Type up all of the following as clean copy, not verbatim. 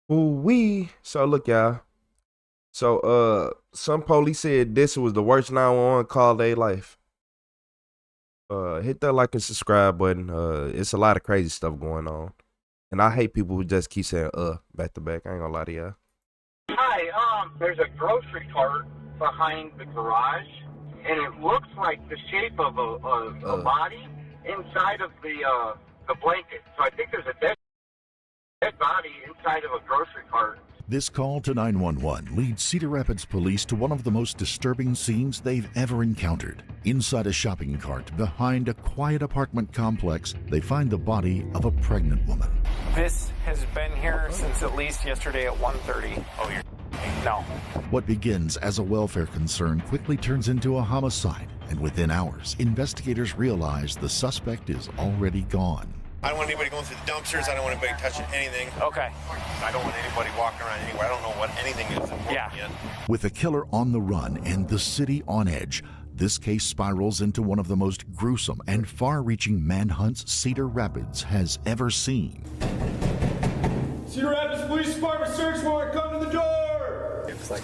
So look, y'all. So some police said this was the worst 911 call of their life. Hit that like and subscribe button. It's a lot of crazy stuff going on. And I hate people who just keep saying back to back. I ain't gonna lie to y'all. Hi, there's a grocery cart behind the garage, and it looks like the shape of a body inside of the blanket. So I think there's a dead body inside of a grocery cart. This call to 911 leads Cedar Rapids police to one of the most disturbing scenes they've ever encountered. Inside a shopping cart behind a quiet apartment complex, they find the body of a pregnant woman. This has been here since at least yesterday at 1:30. Oh, you're no. What begins as a welfare concern quickly turns into a homicide, and within hours, investigators realize the suspect is already gone. I don't want anybody going through the dumpsters. I don't want anybody touching anything. Okay. I don't want anybody walking around anywhere. I don't know what anything is yet. With a killer on the run and the city on edge, this case spirals into one of the most gruesome and far-reaching manhunts Cedar Rapids has ever seen. Cedar Rapids Police Department search warrant, come to the door! It's like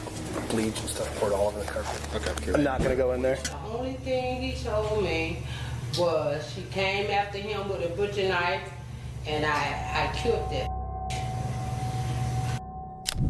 bleach and stuff poured all over the carpet. Okay. I'm not gonna go in there. The only thing he told me was she came after him with a butcher knife, and I killed that.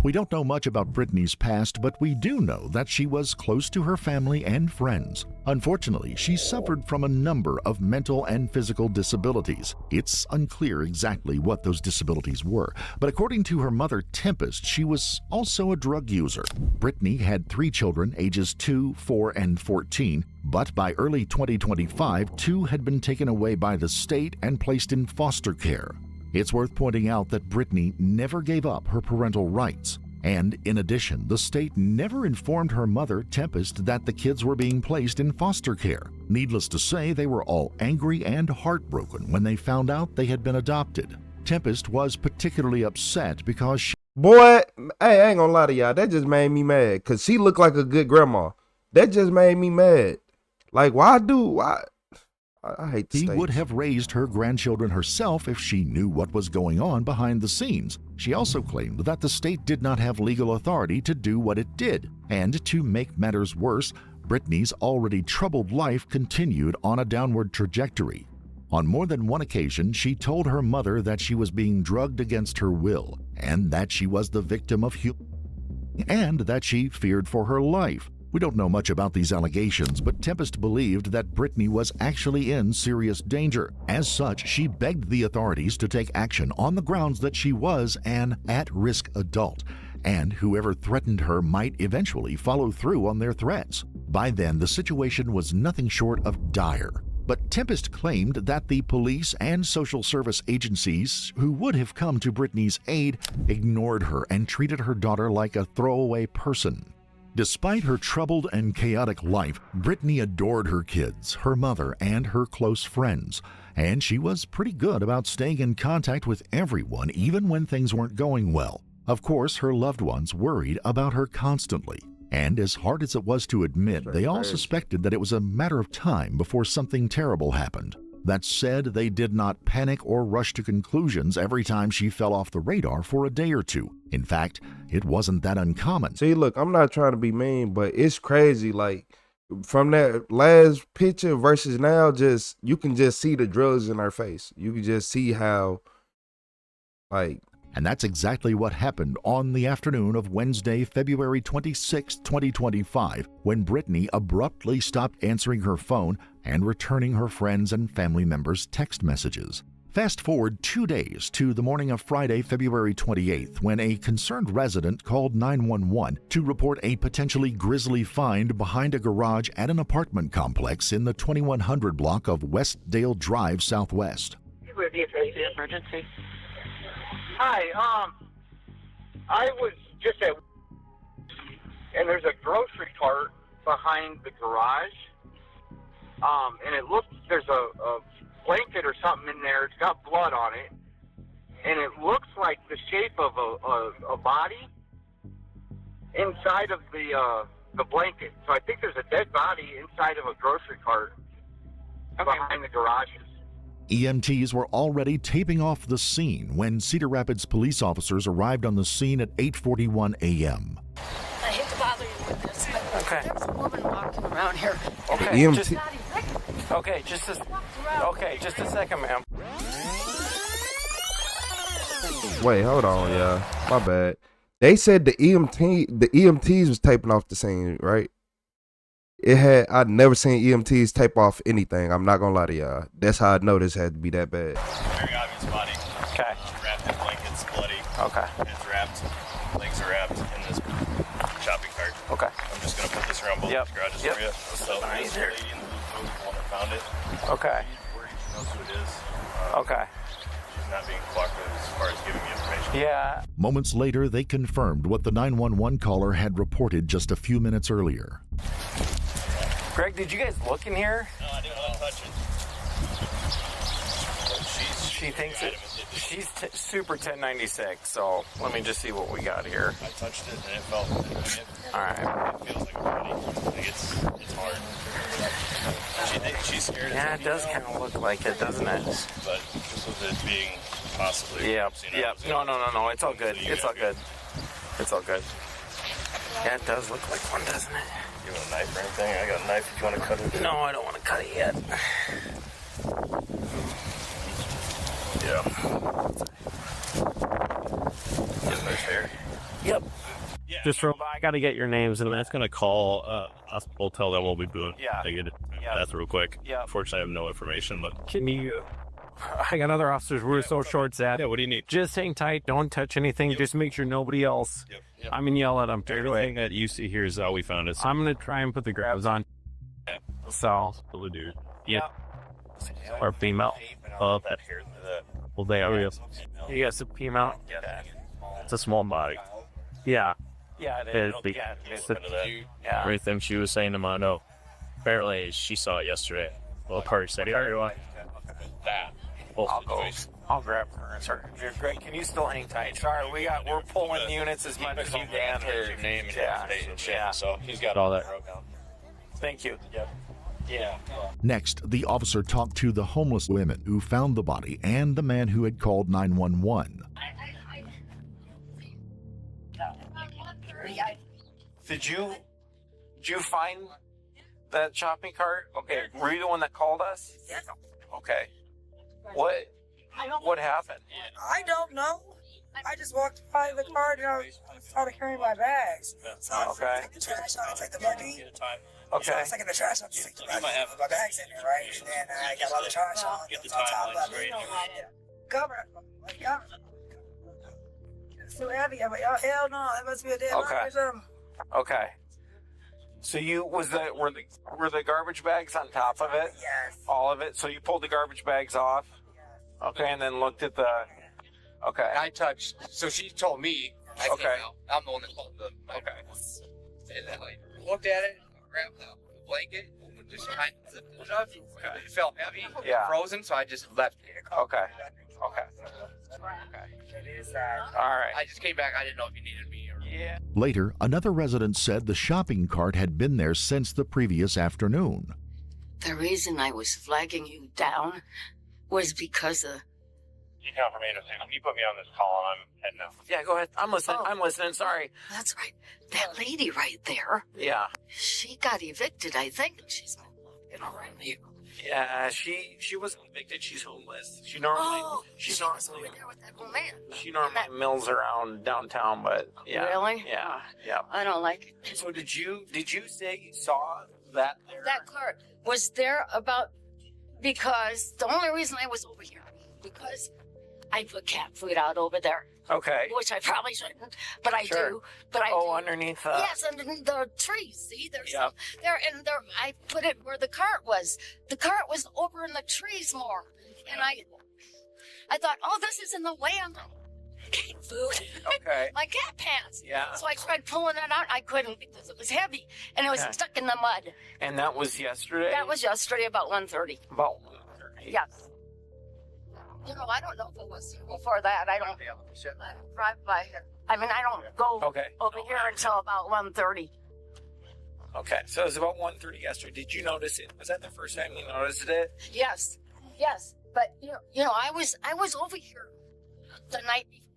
We don't know much about Brittany's past, but we do know that she was close to her family and friends. Unfortunately, she suffered from a number of mental and physical disabilities. It's unclear exactly what those disabilities were, but according to her mother, Tempest, she was also a drug user. Brittany had 3 children, ages 2, 4, and 14, but by early 2025, 2 had been taken away by the state and placed in foster care. It's worth pointing out that Brittany never gave up her parental rights. And in addition, the state never informed her mother, Tempest, that the kids were being placed in foster care. Needless to say, they were all angry and heartbroken when they found out they had been adopted. Tempest was particularly upset because she... Boy, hey, I ain't gonna lie to y'all. That just made me mad. Cause she looked like a good grandma. That just made me mad. Like, why? I hate the He state. would have raised her grandchildren herself if she knew what was going on behind the scenes. She also claimed that the state did not have legal authority to do what it did. And to make matters worse, Brittany's already troubled life continued on a downward trajectory. On more than one occasion, she told her mother that she was being drugged against her will, and that she was the victim of and that she feared for her life. We don't know much about these allegations, but Tempest believed that Brittany was actually in serious danger. As such, she begged the authorities to take action on the grounds that she was an at-risk adult, and whoever threatened her might eventually follow through on their threats. By then, the situation was nothing short of dire. But Tempest claimed that the police and social service agencies who would have come to Brittany's aid ignored her and treated her daughter like a throwaway person. Despite her troubled and chaotic life, Brittany adored her kids, her mother, and her close friends. And she was pretty good about staying in contact with everyone even when things weren't going well. Of course, her loved ones worried about her constantly. And as hard as it was to admit, they all suspected that it was a matter of time before something terrible happened. That said, they did not panic or rush to conclusions every time she fell off the radar for a day or two. In fact, it wasn't that uncommon. See, look, I'm not trying to be mean, but it's crazy. Like, from that last picture versus now, just you can just see the drugs in her face. You can just see how, like... And that's exactly what happened on the afternoon of Wednesday, February 26, 2025, when Brittany abruptly stopped answering her phone and returning her friends and family members' text messages. Fast forward 2 days to the morning of Friday, February 28th, when a concerned resident called 911 to report a potentially grisly find behind a garage at an apartment complex in the 2100 block of Westdale Drive Southwest. Emergency. Hi, I was just at, and there's a grocery cart behind the garage, and it looks, there's a blanket or something in there. It's got blood on it, and it looks like the shape of a body inside of the blanket. So I think there's a dead body inside of a grocery cart behind the garages. EMTs were already taping off the scene when Cedar Rapids police officers arrived on the scene at 8:41 a.m. I hate to bother you with this, but Okay. there's a woman walking around here. Okay. EMT. Just, okay, just a second, ma'am. Wait, hold on, yeah. My bad. They said the EMTs was taping off the scene, right? I'd never seen EMTs tape off anything. I'm not gonna lie to y'all. That's how I know this had to be that bad. Very obvious body. Okay. Wrapped in blankets, bloody. Okay. Head's wrapped. Legs are wrapped in this shopping cart. Okay. I'm just gonna put this around both garages for you. So this lady in the blue coat is the one that found it. Okay. She's worried. She knows who it is. Okay. She's not being cooperative as far as giving me information. Yeah. Moments later, they confirmed what the 911 caller had reported just a few minutes earlier. Greg, did you guys look in here? No, I didn't want to touch it. But She thinks it. She's super 1096. So let me just see what we got here. I touched it and it felt. All right. It feels like a body. Like it's hard. She thinks she's scared. Yeah, it does kind of look like it, doesn't it? But just with it being possibly. Yeah. Yeah. No. It's all good. It's all good. It's all good. Yeah, it does look like one, doesn't it? You want a knife or anything? I got a knife if you want to cut it. No, I don't want to cut it yet. Yeah. Get right there. Yep. Just real, I got to get your names, and that's going to call us. We'll tell them we'll be doing. Yeah. They get it. Yeah. That's real quick. Yeah. Unfortunately, I have no information, but Can you? I got other officers. We're so short staffed. yeah. What do you need? Just hang tight. Don't touch anything. Just make sure nobody else. Yep. I'm gonna yell at them. Everything that you see here is how we found it. I'm gonna try and put the grabs on. So. Will do. Yeah. Or female. That here. Well, they are. You got some female. It's a small body. Yeah. Yeah. Yeah. Everything she was saying to Mondo. Apparently, she saw it yesterday. Well, Carter said, "Everyone." That. I'll grab her. Sorry. Greg, can you still hang tight? Sorry, we're pulling the units as much as you can. Her name and Yeah. date and shit. Yeah. So he's got all that. Thank you. Yep. Yeah. Next, the officer talked to the homeless women who found the body and the man who had called 911. Did you find that shopping cart? Okay. Were you the one that called us? Yeah. Okay. What happened? I don't know. I just walked by the car and I started carrying my bags. So I took the trash out, I took the buggy. Okay. So I was taking the trash out, take the buggy, put my bags in there, right? And then I got all the trash on, it was on top of it. Cover it. It's too heavy. I'm like, oh, hell no, that must be a dead body or something. Okay. So were the garbage bags on top of it? Yes. All of it? So you pulled the garbage bags off? Okay, and then looked at the... Okay. And I touched, so she told me, I came out. I'm the one that called the... Okay. And then I looked at it, grabbed the blanket, and just kind of zipped it up. It felt heavy, frozen, so I just left it. Okay. All right. I just came back, I didn't know if you needed me or... Yeah. Later, another resident said the shopping cart had been there since the previous afternoon. The reason I was flagging you down was because of... You confirmed. You put me on this call, and I'm heading out. Yeah, go ahead. I'm listening. Oh. I'm listening. Sorry. That's right. That lady right there, Yeah. she got evicted, I think, and she's been walking around here. Yeah, she wasn't evicted. She's homeless. She normally She was over there with that old man. she normally mills around downtown, but yeah. Really? Yeah. I don't like it. So did you say you saw that there? That cart was there because the only reason I was over here, because I put cat food out over there, Okay. which I probably shouldn't, but I Sure. do. But I do. Underneath. Yes, and the trees. See, there's Yep. there, and there. I put it where the cart was. The cart was over in the trees more, and I thought, oh, this is in the way of cat food. Okay. My cat pants. Yeah. So I tried pulling it out. I couldn't because it was heavy, and it was Okay. stuck in the mud. And that was yesterday. That was yesterday about 1:30. about. Yes. You know, I don't know if it was before that. I don't drive by here. I mean, I don't go Okay. over here until about 1:30. Okay. So it was about 1:30 yesterday. Did you notice it? Was that the first time you noticed it? Yes. Yes. But you know, I was over here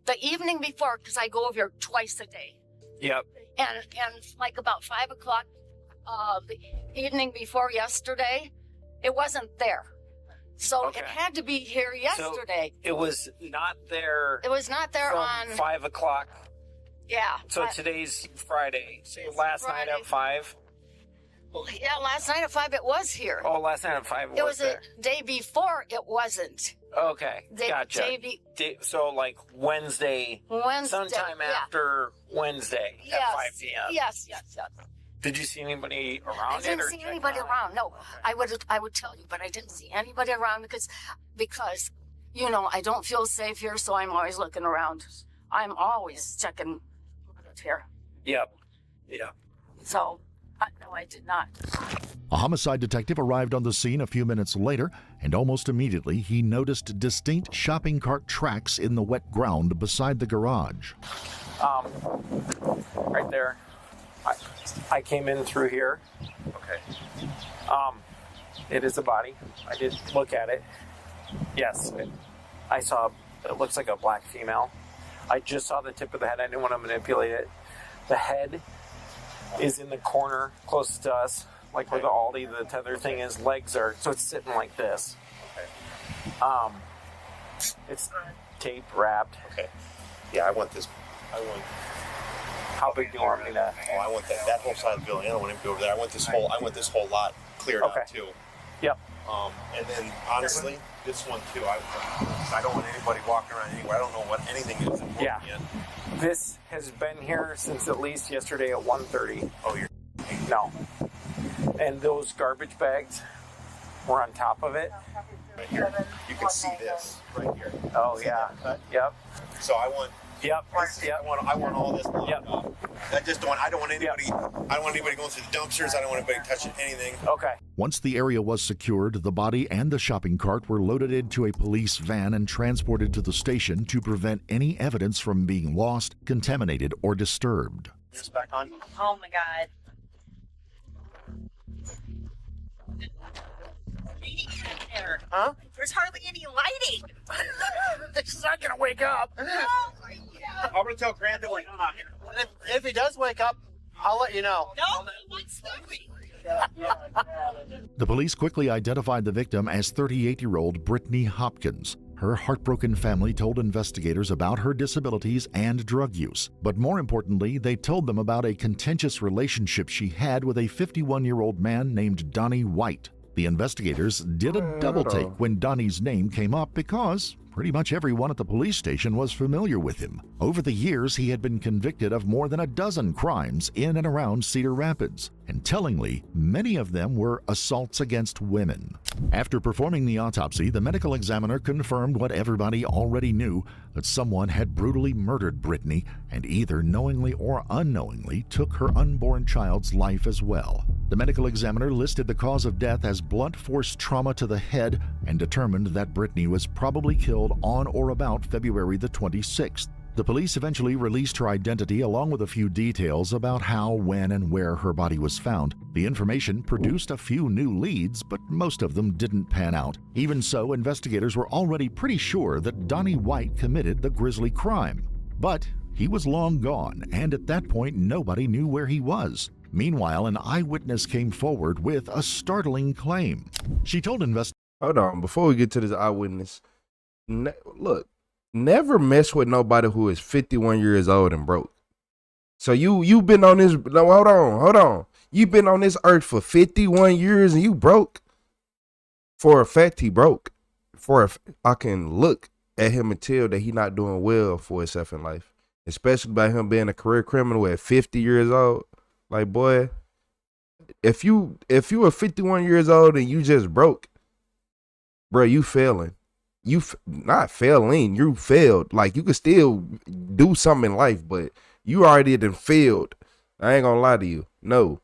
the evening before, because I go over here twice a day. Yep. And like about 5 o'clock, the evening before yesterday, it wasn't there. So it had to be here yesterday. So it was not there. It was not there from on 5 o'clock. Yeah. So today's Friday. So last night at 5. Yeah, last night at 5 it was here. Oh, last night at 5 it was there. a day before it wasn't. Okay, gotcha. So like Wednesday, sometime after Wednesday at 5 p.m. Yes. Did you see anybody around? I didn't see anybody around. No, I would tell you, but I didn't see anybody around because you know, I don't feel safe here, so I'm always looking around. I'm always checking here. Yep. So, no, I did not. A homicide detective arrived on the scene a few minutes later, and almost immediately he noticed distinct shopping cart tracks in the wet ground beside the garage. Right there. I came in through here. Okay. It is a body. I did look at it. Yes. I saw, it looks like a black female. I just saw the tip of the head. I didn't want to manipulate it. The head is in the corner closest to us, like where the Aldi, the tether thing is. Legs are, so it's sitting like this. Okay. It's tape wrapped. Okay. Yeah, I want this. How big do you want me to? Oh, I want that whole side of the building. I don't want him to go over there. I want this whole lot cleared out too. Yep. And then honestly, this one too. I don't want anybody walking around anywhere. I don't know what anything is important yet. This has been here since at least yesterday at 1:30. Oh, you're no. And those garbage bags were on top of it. Right here. You can see this right here. Oh yeah. Yep. So I want. Yep. I want all this locked up. I don't want anybody going through the dumpsters. I don't want anybody touching anything. Okay. Once the area was secured, the body and the shopping cart were loaded into a police van and transported to the station to prevent any evidence from being lost, contaminated, or disturbed. This back on. Oh my God. Huh? There's hardly any lighting. It's not gonna wake up. Oh my God. I'm gonna tell Grant that we're not. If he does wake up, I'll let you know. No, what's sleeping? The police quickly identified the victim as 38-year-old Brittany Hopkins. Her heartbroken family told investigators about her disabilities and drug use. But more importantly, they told them about a contentious relationship she had with a 51-year-old man named Donnie White. The investigators did a double take when Donnie's name came up because pretty much everyone at the police station was familiar with him. Over the years, he had been convicted of more than a dozen crimes in and around Cedar Rapids, and tellingly, many of them were assaults against women. After performing the autopsy, the medical examiner confirmed what everybody already knew, that someone had brutally murdered Brittany and either knowingly or unknowingly took her unborn child's life as well. The medical examiner listed the cause of death as blunt force trauma to the head and determined that Brittany was probably killed on or about February the 26th. The police eventually released her identity along with a few details about how, when, and where her body was found. The information produced a few new leads, but most of them didn't pan out. Even so, investigators were already pretty sure that Donnie White committed the grisly crime. But he was long gone, and at that point nobody knew where he was. Meanwhile, an eyewitness came forward with a startling claim. She told investigators... Hold on, before we get to this eyewitness, look, never mess with nobody who is 51 years old and broke. So you've been on this, no, hold on. You've been on this earth for 51 years and you broke? For a fact, he broke. I can look at him and tell that he not doing well for himself in life. Especially by him being a career criminal at 50 years old. Like, boy, if you are 51 years old and you just broke, bro, you failing. Not failing, you failed. Like, you could still do something in life, but you already done failed. I ain't gonna lie to you. No.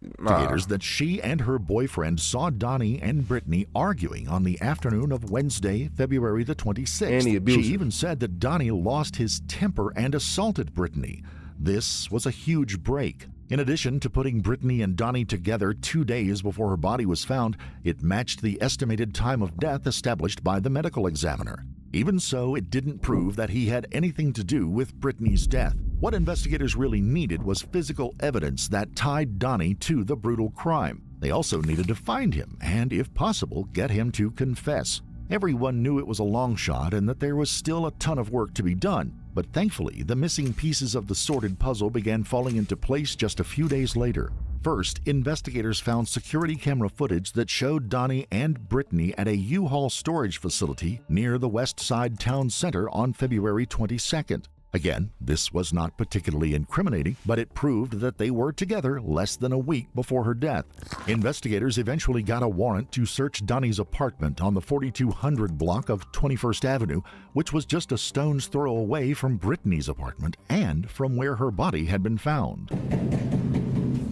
Investigators that she and her boyfriend saw Donnie and Brittany arguing on the afternoon of Wednesday, February the 26th. She even said that Donnie lost his temper and assaulted Brittany. This was a huge break. In addition to putting Brittany and Donnie together 2 days before her body was found, it matched the estimated time of death established by the medical examiner. Even so, it didn't prove that he had anything to do with Brittany's death. What investigators really needed was physical evidence that tied Donnie to the brutal crime. They also needed to find him and, if possible, get him to confess. Everyone knew it was a long shot and that there was still a ton of work to be done, but thankfully the missing pieces of the sordid puzzle began falling into place just a few days later. First, investigators found security camera footage that showed Donnie and Brittany at a U-Haul storage facility near the West Side Town Center on February 22nd. Again, this was not particularly incriminating, but it proved that they were together less than a week before her death. Investigators eventually got a warrant to search Donnie's apartment on the 4200 block of 21st Avenue, which was just a stone's throw away from Brittany's apartment and from where her body had been found.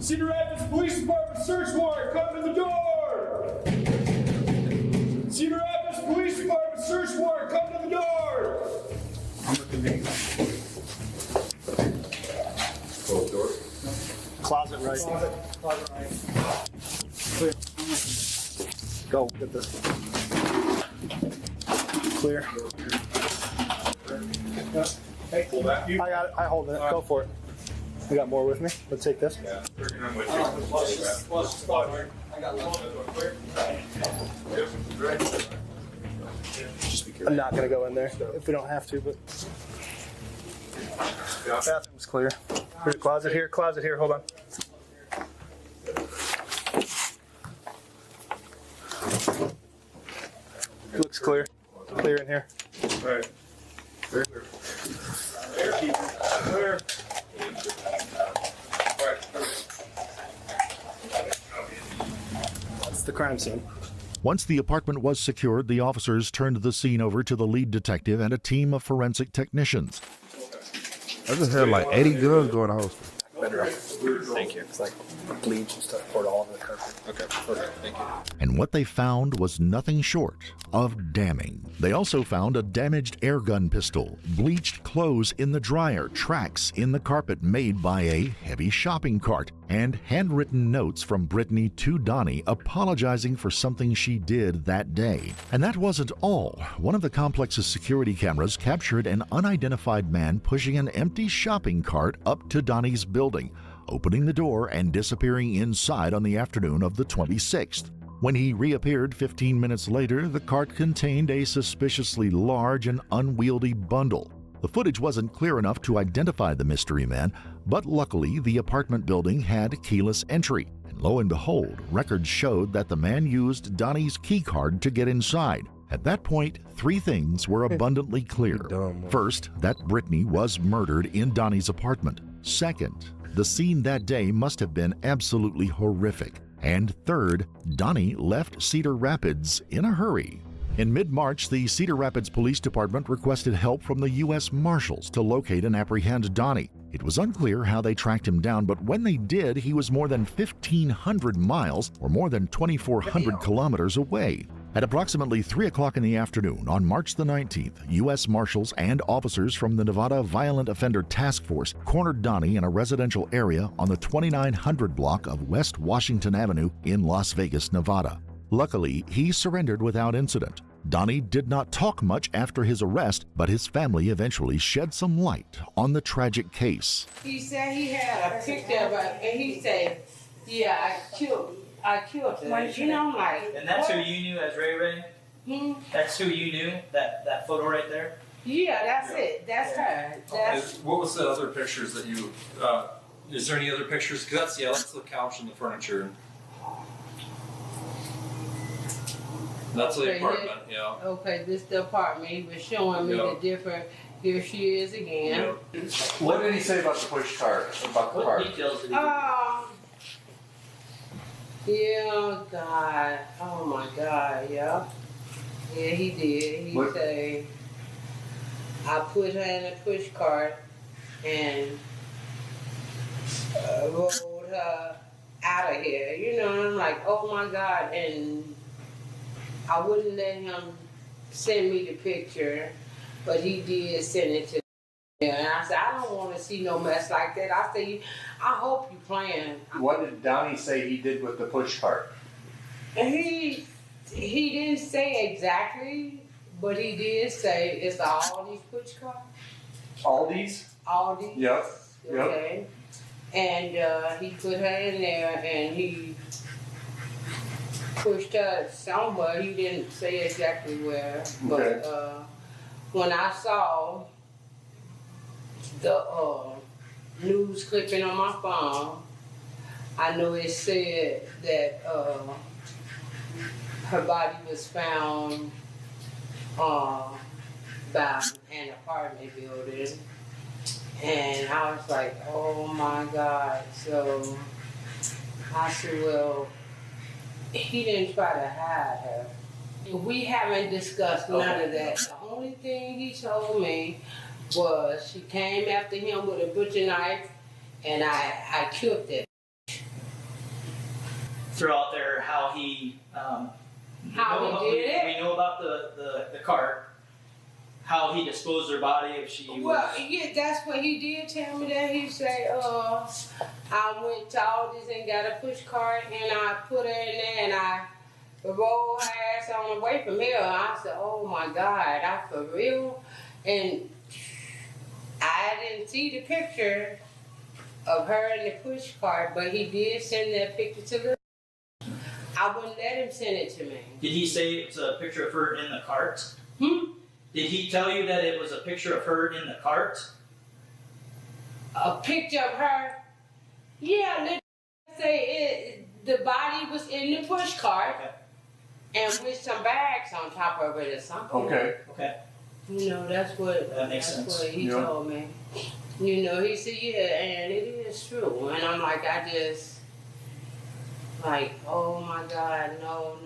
Cedar Rapids Police Department search warrant, come to the door! Cedar Rapids Police Department search warrant, come to the door! I'm looking big. Close door. Closet right. Closet right. Clear. Go, get this. Clear. Hey, pull back. I got it. I hold it. Go for it. You got more with me? Let's take this. Yeah. I'm not gonna go in there if we don't have to, but bathroom's clear. There's a closet here, hold on. Looks clear. Clear in here. All right. Clear. Clear. That's the crime scene. Once the apartment was secured, the officers turned the scene over to the lead detective and a team of forensic technicians. I just heard like 80 guns going to house. Thank you. It's like bleach and stuff poured all over the carpet. Okay, perfect. Thank you. And what they found was nothing short of damning. They also found a damaged airgun pistol, bleached clothes in the dryer, tracks in the carpet made by a heavy shopping cart, and handwritten notes from Brittany to Donnie apologizing for something she did that day. And that wasn't all. One of the complex's security cameras captured an unidentified man pushing an empty shopping cart up to Donnie's building, opening the door and disappearing inside on the afternoon of the 26th. When he reappeared 15 minutes later, the cart contained a suspiciously large and unwieldy bundle. The footage wasn't clear enough to identify the mystery man, but luckily the apartment building had keyless entry. And lo and behold, records showed that the man used Donnie's key card to get inside. At that point, three things were abundantly clear. First, that Brittany was murdered in Donnie's apartment. Second, the scene that day must have been absolutely horrific. And third, Donnie left Cedar Rapids in a hurry. In mid-March, the Cedar Rapids Police Department requested help from the U.S. Marshals to locate and apprehend Donnie. It was unclear how they tracked him down, but when they did, he was more than 1,500 miles, or more than 2,400 kilometers away. At approximately 3 o'clock in the afternoon on March the 19th, U.S. Marshals and officers from the Nevada Violent Offender Task Force cornered Donnie in a residential area on the 2900 block of West Washington Avenue in Las Vegas, Nevada. Luckily, he surrendered without incident. Donnie did not talk much after his arrest, but his family eventually shed some light on the tragic case. He said he had a picture of it, and he said, yeah, I killed her. You know, I'm like, and that's who you knew as Ray Ray? That's who you knew, that photo right there? Yeah, that's it. That's her. That's What was the other pictures that you, is there any other pictures? Because that's the couch and the furniture. That's the apartment, yeah. Okay, this is the apartment. He was showing me the different. Here she is again. What did he say about the push cart? About the What cart? details did he Yeah, God. Oh my God, yeah. Yeah, he did. He said, I put her in a push cart and rolled her out of here. You know, and I'm like, oh my God. And I wouldn't let him send me the picture, but he did send it to And I said, I don't want to see no mess like that. I said, I hope you playing. What did Donnie say he did with the push cart? He didn't say exactly, but he did say it's the Aldi's push cart. Aldi's? Aldi. Yep. Okay. And he put her in there and he pushed her somewhere. He didn't say exactly where. But when I saw the news clipping on my phone, I know it said that her body was found by an apartment building. And I was like, oh my God. So I said, well, he didn't try to hide her. We haven't discussed none of that. The only thing he told me was she came after him with a butcher knife and I killed it. Throughout there, how he did it? We know about the cart. How he disposed her body if she yeah, that's what he did tell me that. He said, I went to Aldi's and got a push cart and I put her in there and I rolled her ass on the way from here. I said, oh my God, for real? And I didn't see the picture of her in the push cart, but he did send that picture to me. I wouldn't let him send it to me. Did he say it was a picture of her in the cart? Did he tell you that it was a picture of her in the cart? A picture of her? Yeah, let's say the body was in the push cart and with some bags on top of it or something. Okay. You know, that's what he told me. You know, he said, yeah, and it is true. And I'm like, oh my God, no.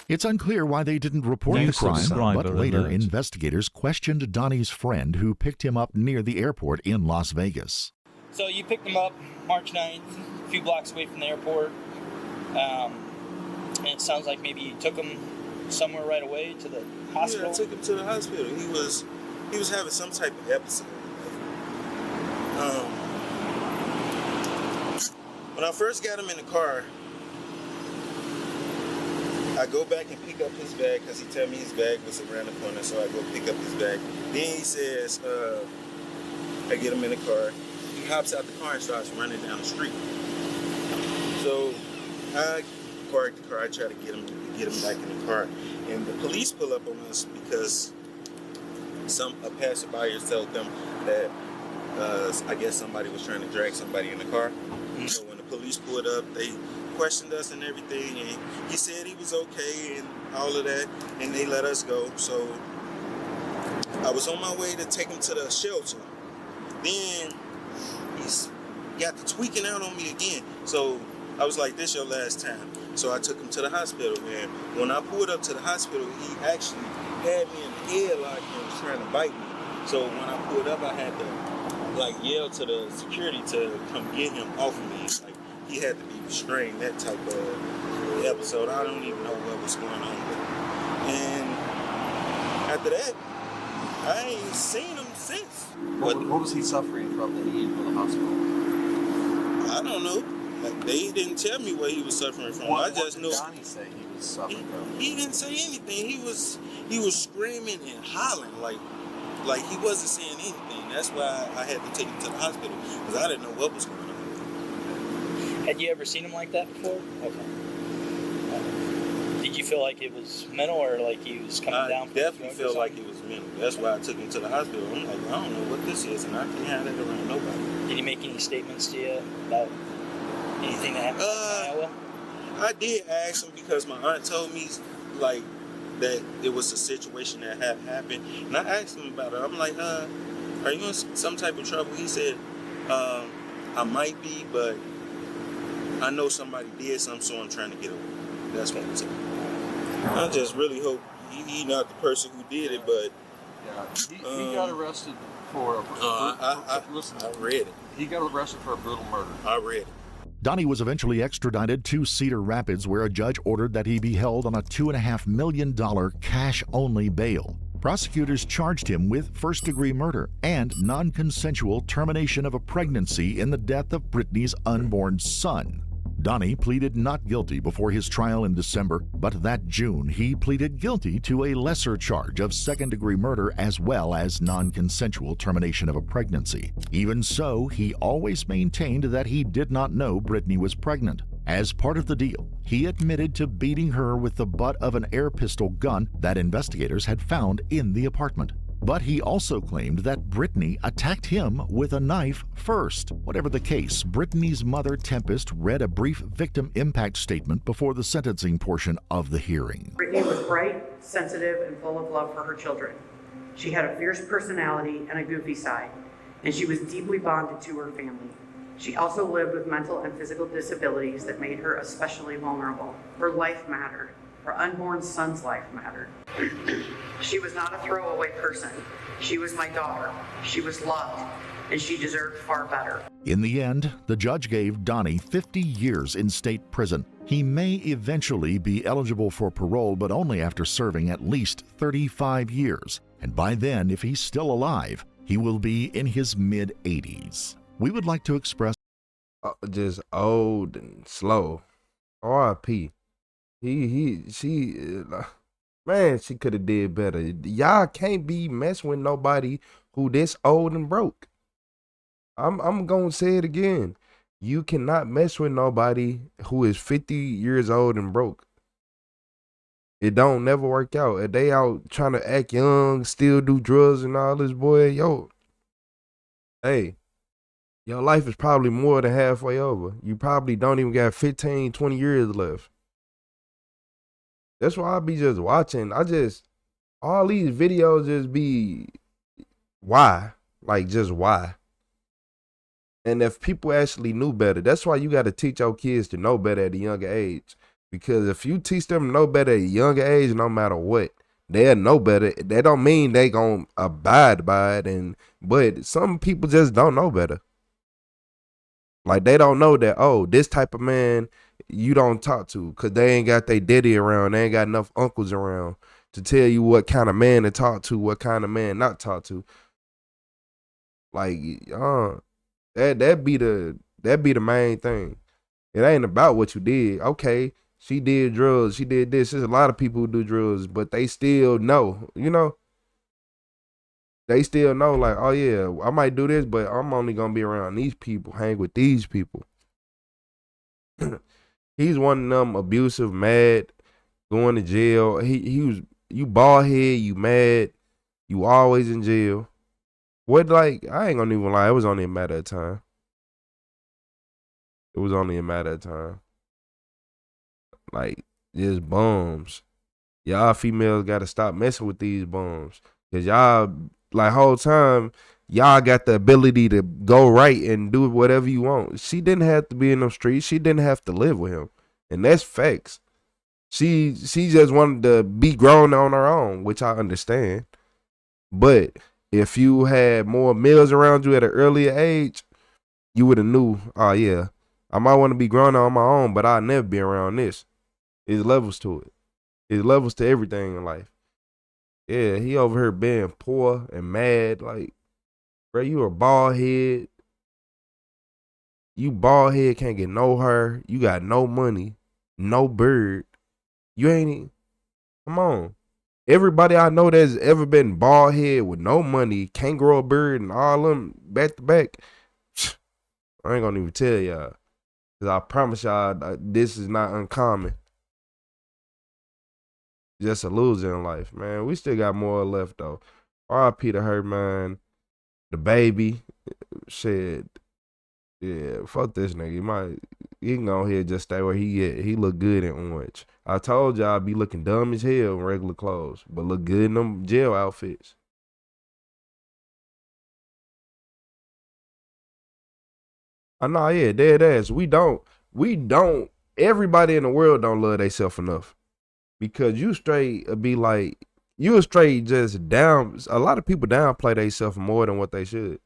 It's unclear why they didn't report the crime, but later investigators questioned Donnie's friend who picked him up near the airport in Las Vegas. So you picked him up March 9th, a few blocks away from the airport. And it sounds like maybe you took him somewhere right away to the hospital. Yeah, I took him to the hospital. He was having some type of episode. When I first got him in the car, I go back and pick up his bag because he told me his bag was around the corner, so I go pick up his bag. Then he says, I get him in the car. He hops out the car and starts running down the street. So I park the car. I try to get him back in the car, and the police pull up on us because a passerby told them that I guess somebody was trying to drag somebody in the car. So when the police pulled up, they questioned us and everything, and he said he was okay and all of that, and they let us go. So I was on my way to take him to the shelter. Then he's got the tweaking out on me again. So I was like, this your last time. So I took him to the hospital, and when I pulled up to the hospital, he actually had me in the headlock and was trying to bite me. So when I pulled up, I had to yell to the security to come get him off of me. He had to be restrained, that type of episode. I don't even know what was going on with him. And after that, I ain't seen him since. What was he suffering from that he ended up in the hospital? I don't know. They didn't tell me what he was suffering from. What I just did know. Donnie say he was suffering from? He didn't say anything. He was screaming and hollering like he wasn't saying anything. That's why I had to take him to the hospital because I didn't know what was going on. Had you ever seen him like that before? Okay. Did you feel like it was mental or like he was coming down? I definitely feel like it was mental. That's why I took him to the hospital. I'm like, I don't know what this is, and I can't have that around nobody. Did he make any statements to you about anything that happened in Iowa? I did ask him because my aunt told me that it was a situation that had happened, and I asked him about it. I'm like, are you in some type of trouble? He said, I might be, but I know somebody did something, so I'm trying to get away. That's what I'm saying. I just really hope he's not the person who did it, but he got arrested for listen, I read it. He got arrested for a brutal murder. I read it. Donnie was eventually extradited to Cedar Rapids, where a judge ordered that he be held on a $2.5 million cash-only bail. Prosecutors charged him with first-degree murder and non-consensual termination of a pregnancy in the death of Brittany's unborn son. Donnie pleaded not guilty before his trial in December, but that June he pleaded guilty to a lesser charge of second-degree murder as well as non-consensual termination of a pregnancy. Even so, he always maintained that he did not know Brittany was pregnant. As part of the deal, he admitted to beating her with the butt of an air pistol gun that investigators had found in the apartment. But he also claimed that Brittany attacked him with a knife first. Whatever the case, Brittany's mother, Tempest, read a brief victim impact statement before the sentencing portion of the hearing. Brittany was bright, sensitive, and full of love for her children. She had a fierce personality and a goofy side, and she was deeply bonded to her family. She also lived with mental and physical disabilities that made her especially vulnerable. Her life mattered. Her unborn son's life mattered. She was not a throwaway person. She was my daughter. She was loved, and she deserved far better. In the end, the judge gave Donnie 50 years in state prison. He may eventually be eligible for parole, but only after serving at least 35 years. And by then, if he's still alive, he will be in his mid-80s. We would like to express just old and slow. R.I.P. She could have did better. Y'all can't be messing with nobody who this old and broke. I'm gonna say it again. You cannot mess with nobody who is 50 years old and broke. It don't never work out. If they out trying to act young, still do drugs and all this, boy, yo, hey, your life is probably more than halfway over. You probably don't even got 15, 20 years left. That's why I be just watching. All these videos just be, why? Like, just why? And if people actually knew better, that's why you got to teach your kids to know better at a younger age. Because if you teach them to know better at a younger age, no matter what, they'll know better. That don't mean they gonna abide by it. But some people just don't know better. Like, they don't know that, oh, this type of man you don't talk to, because they ain't got their daddy around. They ain't got enough uncles around to tell you what kind of man to talk to, what kind of man not talk to. Like, that be the main thing. It ain't about what you did. Okay, she did drugs, she did this. There's a lot of people who do drugs, but they still know, They still know, like, oh yeah, I might do this, but I'm only gonna be around these people, hang with these people. He's one of them abusive, mad, going to jail. He was, you bald head, you mad, you always in jail. What, like, I ain't gonna even lie, it was only a matter of time. It was only a matter of time. Like, just bums. Y'all females gotta stop messing with these bums. Cause y'all, like, whole time, y'all got the ability to go right and do whatever you want. She didn't have to be in them streets. She didn't have to live with him. And that's facts. She just wanted to be grown on her own, which I understand. But if you had more males around you at an earlier age, you would have knew, oh yeah, I might want to be grown on my own, but I'll never be around this. There's levels to it. There's levels to everything in life. Yeah, he over here being poor and mad. Like, bro, you a bald head. You bald head, can't get no hair. You got no money, no beard. You ain't even, come on. Everybody I know that's ever been bald head with no money, can't grow a beard, and all them back to back, I ain't gonna even tell y'all. Because I promise y'all, this is not uncommon. Just a loser in life, man. We still got more left, though. R.I.P. to her, man. The baby. Shit. Yeah, fuck this nigga. He can go ahead and just stay where he at. He look good in orange. I told y'all I be looking dumb as hell in regular clothes, but look good in them jail outfits. I know, yeah, dead ass. We don't. Everybody in the world don't love themselves enough. Because you straight be like, you straight just down. A lot of people downplay themselves more than what they should.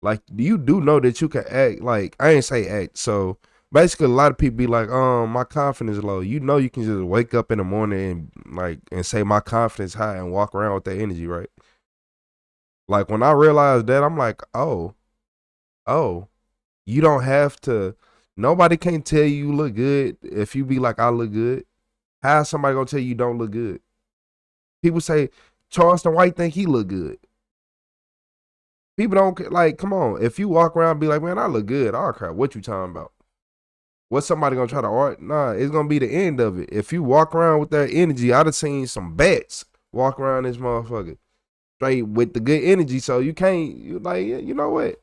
Like, you do know that you can act, like, I ain't say act, so basically a lot of people be like, my confidence is low. You know, you can just wake up in the morning and say my confidence high and walk around with that energy, right? Like when I realized that, I'm like, oh, you don't have to. Nobody can tell you look good if you be like, I look good. How is somebody gonna tell you don't look good? People say Charleston White think he look good. People don't like. Come on, if you walk around and be like, man, I look good. Oh crap, what you talking about? What's somebody gonna try to art? Nah, it's gonna be the end of it. If you walk around with that energy, I'd have seen some bats walk around this motherfucker straight with the good energy. So you can't. You like, you know what?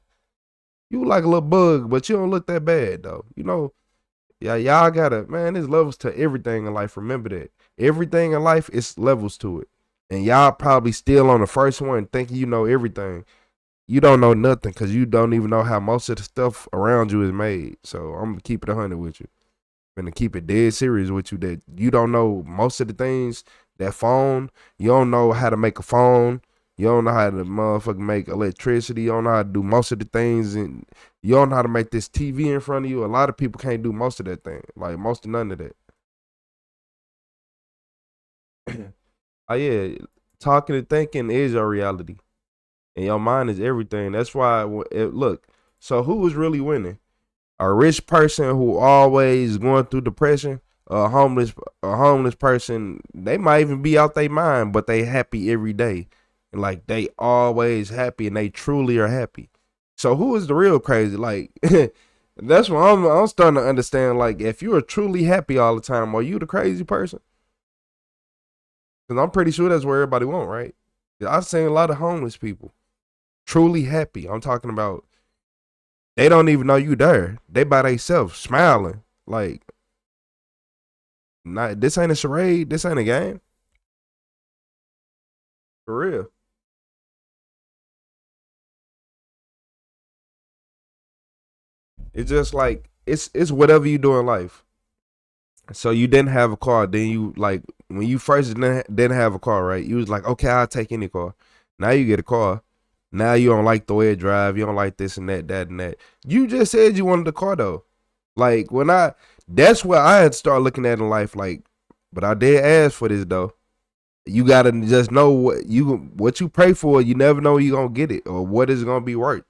You like a little bug, but you don't look that bad though. You know, yeah, y'all gotta, man, there's levels to everything in life. Remember that. Everything in life is levels to it. And y'all probably still on the first one thinking you know everything. You don't know nothing because you don't even know how most of the stuff around you is made. So I'm gonna keep it 100 with you. I'm gonna keep it dead serious with you that you don't know most of the things. That phone, you don't know how to make a phone. You don't know how to motherfucking make electricity. You don't know how to do most of the things, and you don't know how to make this TV in front of you. A lot of people can't do most of that thing, like most of none of that. Oh yeah, talking and thinking is your reality, and your mind is everything. That's why. Look, so who was really winning? A rich person who always going through depression, a homeless person, they might even be out their mind, but they happy every day. And like they always happy and they truly are happy. So who is the real crazy? Like that's what I'm starting to understand. Like if you are truly happy all the time, are you the crazy person? Because I'm pretty sure that's where everybody want, right? I've seen a lot of homeless people truly happy. I'm talking about they don't even know you there. They by themselves smiling. Like, not this ain't a charade. This ain't a game. For real. It's just like it's whatever you do in life. So you didn't have a car, then you like when you first didn't have a car, right? You was like, okay, I'll take any car. Now you get a car. Now you don't like the way it drive. You don't like this and that, that and that. You just said you wanted a car though. Like that's where I had to start looking at in life. Like, but I did ask for this though. You gotta just know what you pray for. You never know you gonna get it or what it's gonna be worth.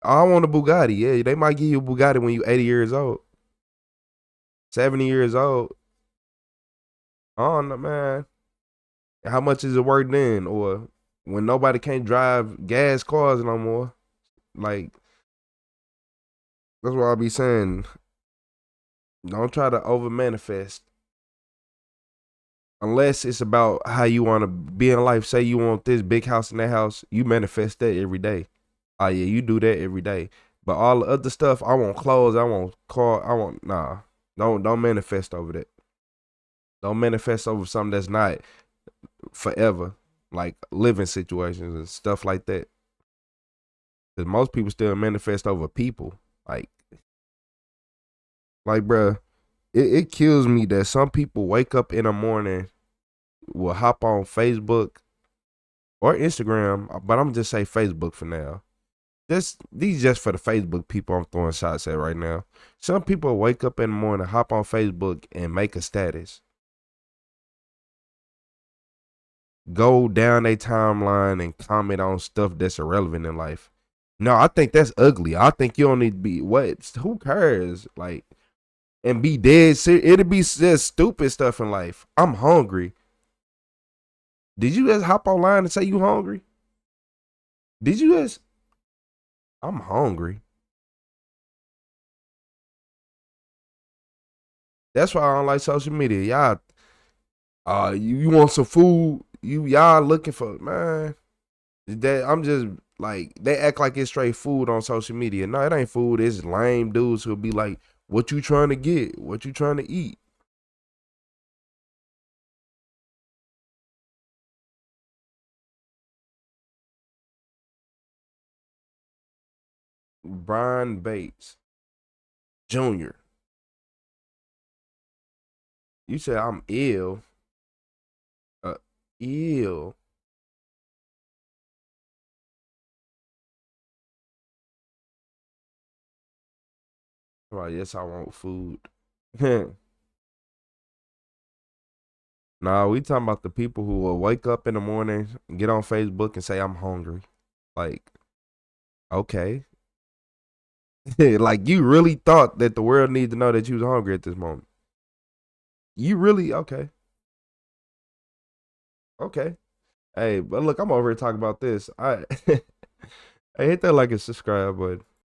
I want a Bugatti. Yeah, they might give you a Bugatti when you 80 years old, 70 years old. I don't know, man. How much is it worth then? Or when nobody can't drive gas cars no more? Like that's what I be saying. Don't try to over manifest unless it's about how you want to be in life. Say you want this big house and that house, you manifest that every day. Oh yeah, you do that every day. But all the other stuff, I want clothes, I want car, I want nah. Don't manifest over that. Don't manifest over something that's not forever, like living situations and stuff like that. Cause most people still manifest over people. Like, bruh, it kills me that some people wake up in the morning, will hop on Facebook or Instagram, but I'm just say Facebook for now. These just for the Facebook people I'm throwing shots at right now. Some people wake up in the morning, hop on Facebook and make a status. Go down a timeline and comment on stuff that's irrelevant in life. No, I think that's ugly. I think you don't need to be what? Who cares? Like, and be dead serious. It'll be just stupid stuff in life. I'm hungry. Did you just hop online and say you hungry? Did you just? I'm hungry. That's why I don't like social media. Y'all, you want some food? Y'all looking for, man. That I'm just like, they act like it's straight food on social media. No, it ain't food. It's lame dudes who'll be like, what you trying to get? What you trying to eat? Brian Bates Jr. You said I'm ill. Ill. Right, yes, I want food. Nah, we talking about the people who will wake up in the morning, get on Facebook and say, I'm hungry. Like, okay. Like, you really thought that the world needed to know that you was hungry at this moment. You really, okay. Okay. Hey, but look, I'm over here talking about this. Hey, hit that like and subscribe button.